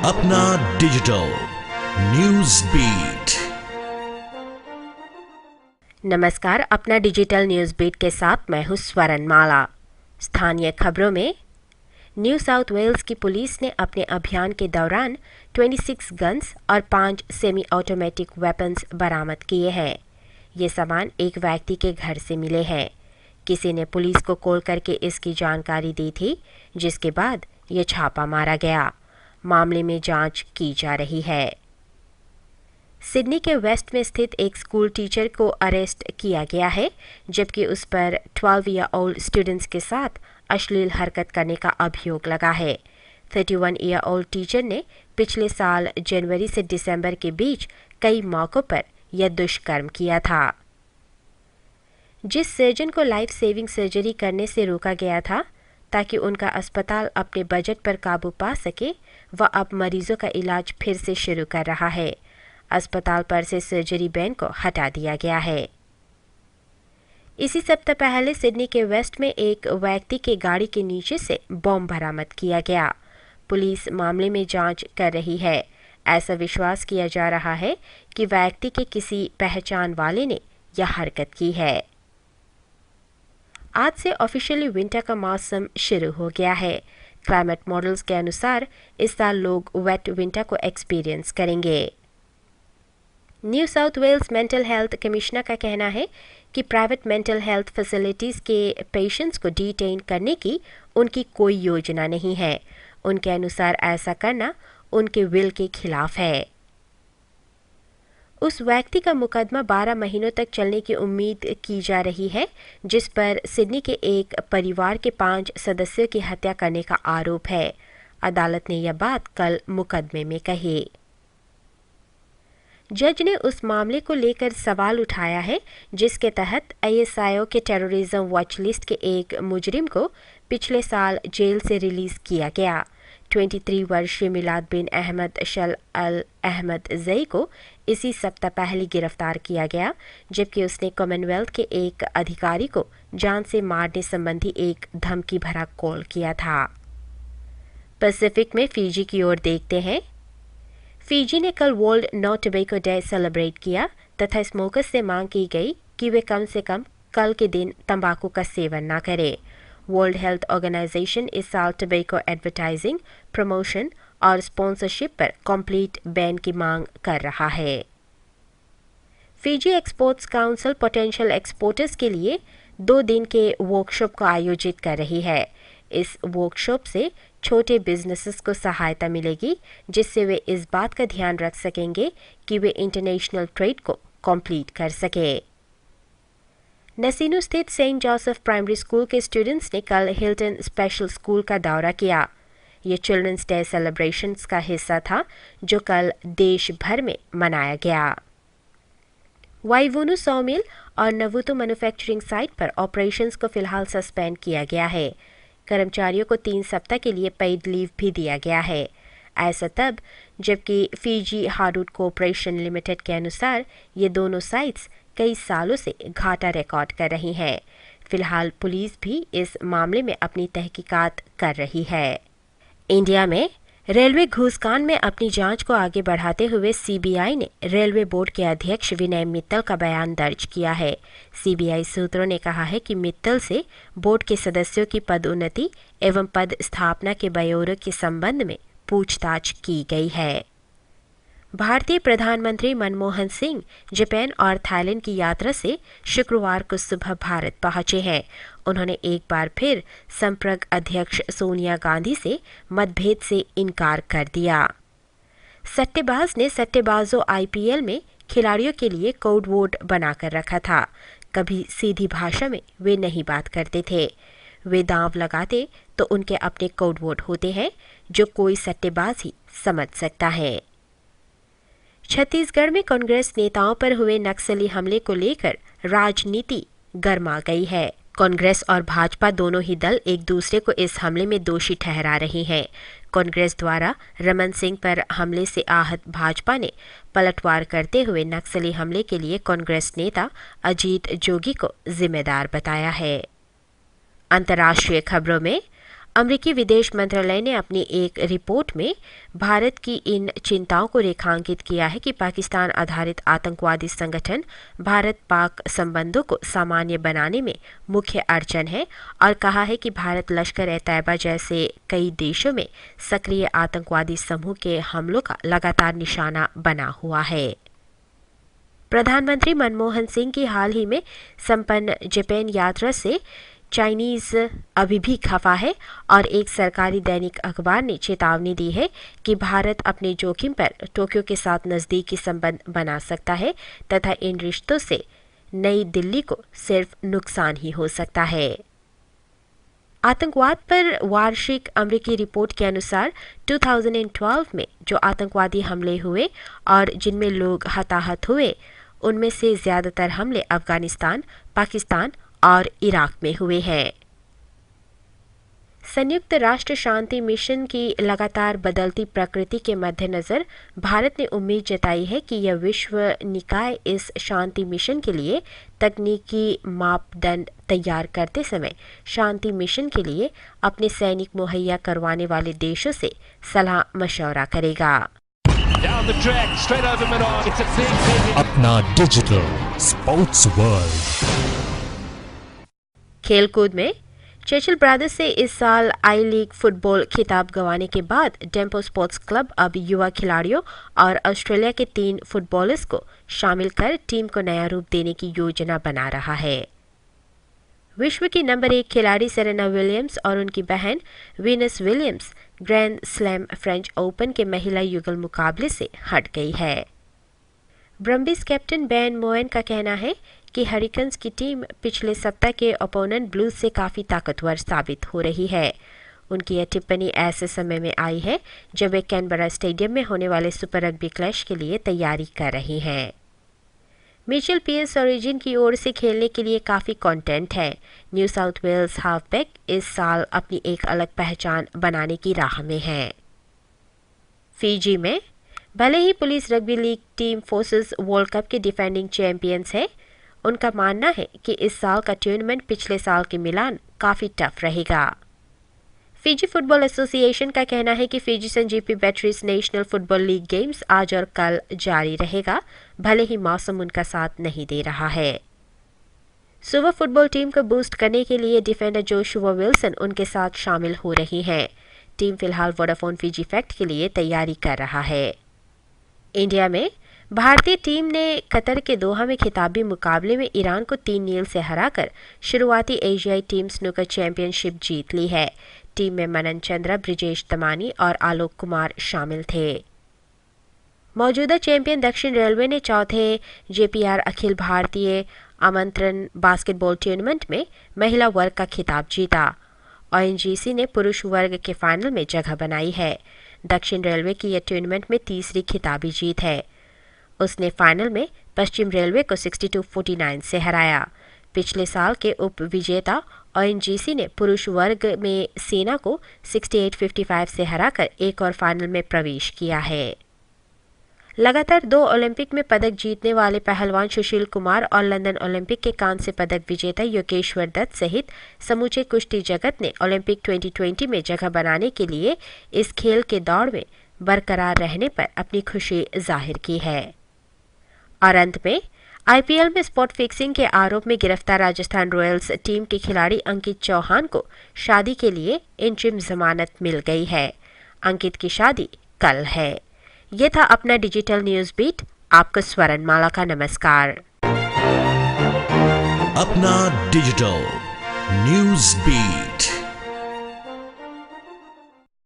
अपना digital news beat. नमस्कार, अपना डिजिटल न्यूज बीट के साथ मैं हूं स्वर्णमाला। स्थानीय खबरों में, न्यू साउथ वेल्स की पुलिस ने अपने अभियान के दौरान 26 गन्स और 5 सेमी ऑटोमेटिक वेपन्स बरामद किए हैं। ये सामान एक व्यक्ति के घर से मिले हैं। किसी ने पुलिस को कॉल करके इसकी जानकारी दी थी, जिसके बाद ये छापा मारा गया। मामले में जांच की जा रही है। सिडनी के वेस्ट में स्थित एक स्कूल टीचर को अरेस्ट किया गया है, जबकि उस पर 12 ईयर ओल्ड स्टूडेंट्स के साथ अश्लील हरकत करने का अभियोग लगा है। 31 ईयर ओल्ड टीचर ने पिछले साल जनवरी से दिसंबर के बीच कई मौकों पर यह दुष्कर्म किया था। जिस सर्जन को लाइफ सेविंग सर्जरी करने से रोका गया था ताकि उनका अस्पताल अपने बजट पर काबू पा सके, वह अब मरीजों का इलाज फिर से शुरू कर रहा है। अस्पताल पर से सर्जरी बैन को हटा दिया गया है। इसी सप्ताह पहले सिडनी के वेस्ट में एक व्यक्ति के गाड़ी के नीचे से बम बरामद किया गया। पुलिस मामले में जांच कर रही है। ऐसा विश्वास किया जा रहा है कि व्यक्ति के किसी पहचान वाले ने यह हरकत की है। आज से ऑफिशियली विंटर का मौसम शुरू हो गया है। क्लाइमेट मॉडल्स के अनुसार इस साल लोग वेट विंटर को एक्सपीरियंस करेंगे। New South Wales mental health commissioner का कहना है कि प्राइवेट मेंटल हेल्थ फैसिलिटीज़ के पेशेंट्स को डिटेन करने की उनकी कोई योजना नहीं है। उनके अनुसार ऐसा करना उनके विल के खिलाफ है। उस व्यक्ति का मुकदमा 12 महीनों तक चलने की उम्मीद की जा रही है, जिस पर सिडनी के एक परिवार के 5 सदस्यों की हत्या करने का आरोप है। अदालत ने यह बात कल मुकदमे में कही। जज ने उस मामले को लेकर सवाल उठाया है, जिसके तहत ASIO के टेररिज्म वॉच लिस्ट के एक मुजरिम को पिछले साल जेल से रिलीज किया गया। 23 वर्षीय मिलाद बिन अहमद शल अल अहमद जई को इसी सप्ताह पहले गिरफ्तार किया गया, जबकि उसने कॉमनवेल्थ के एक अधिकारी को जान से मारने संबंधी एक धमकी भरा कॉल किया था। पैसिफिक में फिजी की ओर देखते हैं। फिजी ने कल World No Tobacco Day celebrate किया तथा स्मोकर्स से मांग की गई कि वे कम से कम कल के दिन तंबाकू का सेवन न करें। वर्ल्ड हेल्थ ऑर्गेनाइजेशन इस साल टोबैको एडवर्टाइजिंग, प्रमोशन और स्पॉन्सरशिप पर कंप्लीट बैन की मांग कर रहा है। Fiji exports council potential exporters के लिए 2 दिन के वर्कशॉप को आयोजित कर रही है। इस वर्कशॉप से छोटे बिजनेसेस को सहायता मिलेगी, जिससे वे इस बात का ध्यान रख सकेंगे कि वे इंटरनेशनल ट्रेड को कंप्लीट कर सके। नसीनु स्थित सेंट जोसेफ प्राइमरी स्कूल के स्टूडेंट्स ने कल हिल्टन स्पेशल स्कूल का दौरा किया। ये चिल्ड्रंस डे सेलिब्रेशंस का हिस्सा था, जो कल देश भर में मनाया गया। वाइवुनु सॉमिल और नवुतु मैन्युफैक्चरिंग साइट पर ऑपरेशंस को फिलहाल सस्पेंड किया गया है। कर्मचारियों को 3 सप्ताह के लिए पेड लीव भी दिया गया है। ऐसा तब जबकि फिजी हार्डवुड कॉर्पोरेशन लिमिटेड के अनुसार ये दोनों साइट्स कई सालों से घाटा रिकॉर्ड कर रही हैं। फिलहाल पुलिस भी इस मामले में अपनी तहकीकात कर रही है। इंडिया में रेलवे घूसकांड में अपनी जांच को आगे बढ़ाते हुए सीबीआई ने रेलवे बोर्ड के अध्यक्ष विनय मित्तल का बयान दर्ज किया है। सीबीआई सूत्रों ने कहा है कि मित्तल से बोर्ड के सदस्यों की पदोन्नति एवं पद स्थापना के ब्यौरे के संबंध में पूछताछ की गई है। भारतीय प्रधानमंत्री मनमोहन सिंह जापान और थाईलैंड की यात्रा से शुक्रवार को सुबह भारत पहुंचे हैं। उन्होंने एक बार फिर संप्रग अध्यक्ष सोनिया गांधी से मतभेद से इनकार कर दिया। सट्टेबाज ने सट्टेबाजों IPL में खिलाड़ियों के लिए कोड वर्ड बनाकर रखा था। कभी सीधी भाषा में वे नहीं बात करते थे। वे दांव लगाते तो उनके अपने कोड वर्ड होते हैं, जो कोई सट्टेबाज ही समझ सकता है। छत्तीसगढ़ में कांग्रेस नेताओं पर हुए नक्सली हमले को लेकर राजनीति गर्मा गई है। कांग्रेस और भाजपा दोनों ही दल एक दूसरे को इस हमले में दोषी ठहरा रहे हैं। कांग्रेस द्वारा रमन सिंह पर हमले से आहत भाजपा ने पलटवार करते हुए नक्सली हमले के लिए कांग्रेस नेता अजीत जोगी को जिम्मेदार बताया है। अंतर्राष्ट्रीय खबरों में, अमेरिकी विदेश मंत्रालय ने अपनी एक रिपोर्ट में भारत की इन चिंताओं को रेखांकित किया है कि पाकिस्तान आधारित आतंकवादी संगठन भारत पाक संबंधों को सामान्य बनाने में मुख्य अड़चन है और कहा है कि भारत लश्कर-ए-तैयबा जैसे कई देशों में सक्रिय आतंकवादी समूह के हमलों का लगातार निशाना बना हुआ है। प्रधानमंत्री मनमोहन सिंह की हाल ही में संपन्न जापान यात्रा से चाइनीज अभी भी खफा है और एक सरकारी दैनिक अखबार ने चेतावनी दी है कि भारत अपने जोखिम पर टोक्यो के साथ नज़दीकी संबंध बना सकता है तथा इन रिश्तों से नई दिल्ली को सिर्फ नुकसान ही हो सकता है। आतंकवाद पर वार्षिक अमेरिकी रिपोर्ट के अनुसार 2012 में जो आतंकवादी हमले हुए और जिनमें लोग हताहत हुए, उनमें से ज़्यादातर हमले अफगानिस्तान, पाकिस्तान और इराक में हुए हैं। संयुक्त राष्ट्र शांति मिशन की लगातार बदलती प्रकृति के मद्देनज़र भारत ने उम्मीद जताई है कि यह विश्व निकाय इस शांति मिशन के लिए तकनीकी मापदंड तैयार करते समय शांति मिशन के लिए अपने सैनिक मुहैया करवाने वाले देशों से सलाह मशवरा करेगा। अपना डिजिटल स्पोर्ट्स वर्ल्ड। खेलकूद में चर्चिल ब्रदर्स से इस साल आई लीग फुटबॉल खिताब गंवाने के बाद डेम्पो स्पोर्ट्स क्लब अब युवा खिलाड़ियों और ऑस्ट्रेलिया के 3 फुटबॉलर्स को शामिल कर टीम को नया रूप देने की योजना बना रहा है। विश्व की नंबर 1 खिलाड़ी सेरेना विलियम्स और उनकी बहन Venus Williams grand slam French open के महिला युगल मुकाबले से हट गई है। ब्रम्बीज कैप्टन बेन मोएन का कहना है कि हरिकन्स की टीम पिछले सप्ताह के ओपोनेंट ब्लूज से काफ़ी ताकतवर साबित हो रही है। उनकी यह टिप्पणी ऐसे समय में आई है जब वे कैनबरा स्टेडियम में होने वाले सुपर रग्बी क्लैश के लिए तैयारी कर रही हैं। मिचेल पीयर्स ओरिजिन की ओर से खेलने के लिए काफ़ी कंटेंट है। न्यू साउथ वेल्स हाफबैक इस साल अपनी एक अलग पहचान बनाने की राह में है। फिजी में भले ही police rugby league team forces world cup के डिफेंडिंग चैंपियंस है, उनका मानना है कि इस साल का टूर्नामेंट पिछले साल के मिलान काफ़ी टफ रहेगा। फिजी फुटबॉल एसोसिएशन का कहना है कि फिजी संजीपी batteries national football league games आज और कल जारी रहेगा, भले ही मौसम उनका साथ नहीं दे रहा है। सुबह फुटबॉल टीम को बूस्ट करने के लिए डिफेंडर जोशुआ विल्सन उनके साथ शामिल हो रही हैं। टीम फिलहाल वोडाफोन फिजी फैक्ट के लिए तैयारी कर रहा है। इंडिया में भारतीय टीम ने कतर के दोहा में खिताबी मुकाबले में ईरान को 3-0 से हराकर शुरुआती एशियाई टीम स्नूकर चैंपियनशिप जीत ली है। टीम में मनन चंद्रा, ब्रिजेश तमानी और आलोक कुमार शामिल थे। मौजूदा चैंपियन दक्षिण रेलवे ने चौथे JPR अखिल भारतीय आमंत्रण बास्केटबॉल टूर्नामेंट में महिला वर्ग का खिताब जीता। ONGC ने पुरुष वर्ग के फाइनल में जगह बनाई है। दक्षिण रेलवे की यह टूर्नामेंट में तीसरी खिताबी जीत है। उसने फाइनल में पश्चिम रेलवे को 62-49 से हराया। पिछले साल के उप विजेता ONGC ने पुरुष वर्ग में सेना को 68-55 से हराकर एक और फाइनल में प्रवेश किया है। लगातार 2 ओलंपिक में पदक जीतने वाले पहलवान सुशील कुमार और लंदन ओलंपिक के कांस्य पदक विजेता योगेश्वर दत्त सहित समूचे कुश्ती जगत ने ओलंपिक 2020 में जगह बनाने के लिए इस खेल के दौड़ में बरकरार रहने पर अपनी खुशी जाहिर की है। और अंत में IPL में स्पॉट फिक्सिंग के आरोप में गिरफ्तार राजस्थान रॉयल्स टीम के खिलाड़ी अंकित चौहान को शादी के लिए इंटरिम जमानत मिल गई है। अंकित की शादी कल है। यह था अपना डिजिटल न्यूज बीट। आपको स्वर्णमाला का नमस्कार। अपना डिजिटल न्यूज बीट।